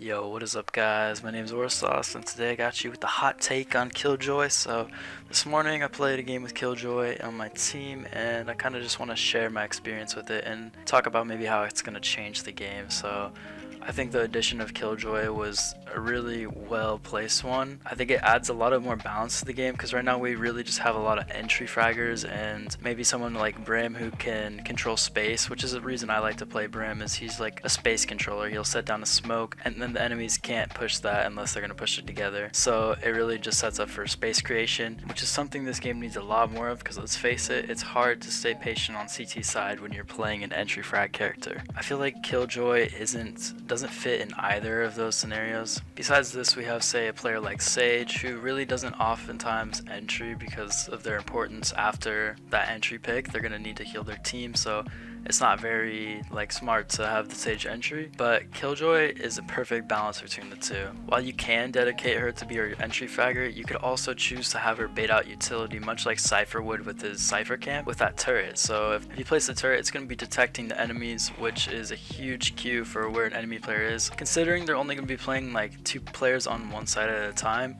Yo, what is up, guys? My name is Orsauce, and today I got you with the hot take on Killjoy. So, this morning I played a game with Killjoy on my team, and I kind of just want to share my experience with it and talk about maybe how it's going to change the game. So, I think the addition of Killjoy was a really well placed one. I think it adds a lot of more balance to the game because right now we really just have a lot of entry fraggers and maybe someone like Brim who can control space, which is the reason I like to play Brim, is he's like a space controller. He'll set down a smoke and then the enemies can't push that unless they're going to push it together. So it really just sets up for space creation, which is something this game needs a lot more of because let's face it, it's hard to stay patient on CT side when you're playing an entry frag character. I feel like Killjoy doesn't fit in either of those scenarios. Besides this, we have, say, a player like Sage who really doesn't oftentimes entry because of their importance after that entry pick. They're going to need to heal their team, so it's not very smart to have the Sage entry, but Killjoy is a perfect balance between the two. While you can dedicate her to be your entry fragger, you could also choose to have her bait out utility much like Cypher would with his Cypher camp with that turret. So if you place the turret, it's going to be detecting the enemies, which is a huge cue for where an enemy player is. Considering they're only going to be playing like 2 players on one side at a time,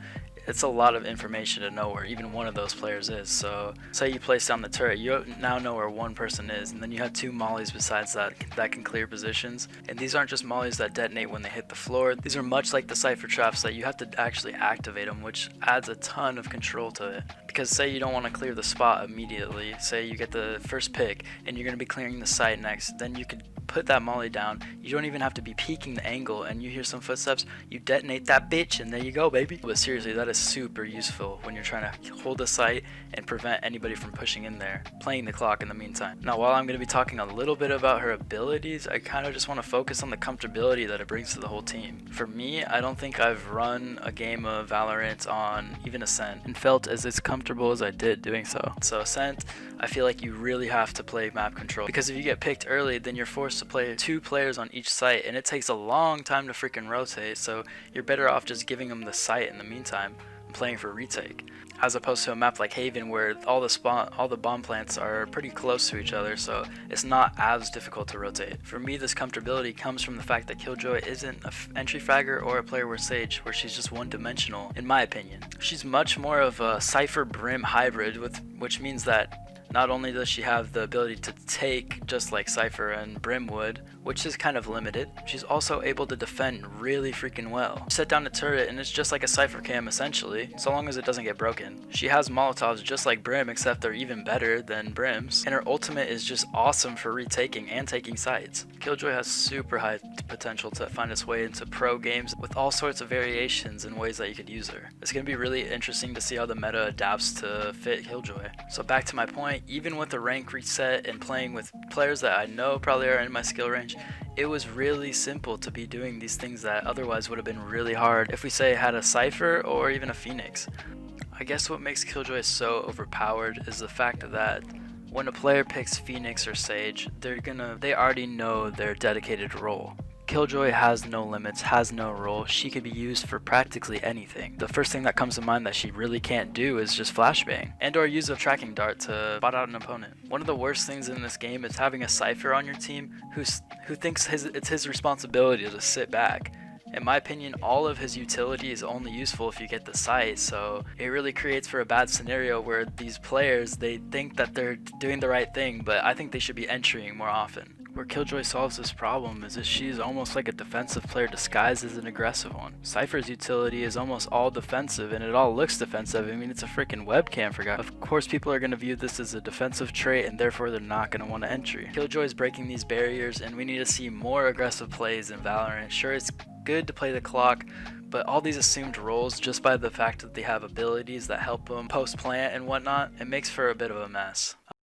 it's a lot of information to know where even one of those players is. So say you place down the turret, you now know where one person is, and then you have 2 mollies besides that can clear positions. And these aren't just mollies that detonate when they hit the floor. These are much like the Cypher traps that you have to actually activate them, which adds a ton of control to it. Because say you don't want to clear the spot immediately, say you get the first pick and you're going to be clearing the site next, then you could put that molly down. You don't even have to be peeking the angle, and you hear some footsteps, you detonate that bitch, and there you go, baby. But seriously, that is super useful when you're trying to hold the site and prevent anybody from pushing in there, playing the clock in the meantime. Now, while I'm going to be talking a little bit about her abilities, I kind of just want to focus on the comfortability that it brings to the whole team. For me, I don't think I've run a game of Valorant on even Ascent and felt as comfortable as I did doing so. So Ascent, I feel like you really have to play map control, because if you get picked early, then you're forced to play 2 players on each site, and it takes a long time to freaking rotate, so you're better off just giving them the site in the meantime and playing for retake, as opposed to a map like Haven where all the bomb plants are pretty close to each other, so it's not as difficult to rotate. For me, this comfortability comes from the fact that Killjoy isn't an entry fragger or a player where Sage, where she's just one-dimensional, in my opinion. She's much more of a Cypher Brim hybrid, which means that not only does she have the ability to take just like Cypher and Brim would, which is kind of limited, she's also able to defend really freaking well. Set down a turret and it's just like a Cypher cam essentially, so long as it doesn't get broken. She has Molotovs just like Brim, except they're even better than Brim's, and her ultimate is just awesome for retaking and taking sites. Killjoy has super high potential to find its way into pro games with all sorts of variations and ways that you could use her. It's going to be really interesting to see how the meta adapts to fit Killjoy. So back to my point, even with the rank reset and playing with players that I know probably are in my skill range, it was really simple to be doing these things that otherwise would have been really hard if we say had a Cypher or even a Phoenix. I guess what makes Killjoy so overpowered is the fact that when a player picks Phoenix or Sage, they already know their dedicated role. Killjoy has no limits, has no role. She could be used for practically anything. The first thing that comes to mind that she really can't do is just flashbang and or use a tracking dart to spot out an opponent. One of the worst things in this game is having a Cypher on your team who thinks it's his responsibility to sit back. In my opinion, all of his utility is only useful if you get the site, so it really creates for a bad scenario where these players, they think that they're doing the right thing, but I think they should be entering more often. Where Killjoy solves this problem is that she's almost like a defensive player disguised as an aggressive one. Cypher's utility is almost all defensive, and it all looks defensive. I mean, it's a freaking webcam for God. Of course, people are going to view this as a defensive trait, and therefore they're not going to want to entry. Killjoy is breaking these barriers, and we need to see more aggressive plays in Valorant. Sure, it's good to play the clock, but all these assumed roles, just by the fact that they have abilities that help them post plant and whatnot, it makes for a bit of a mess.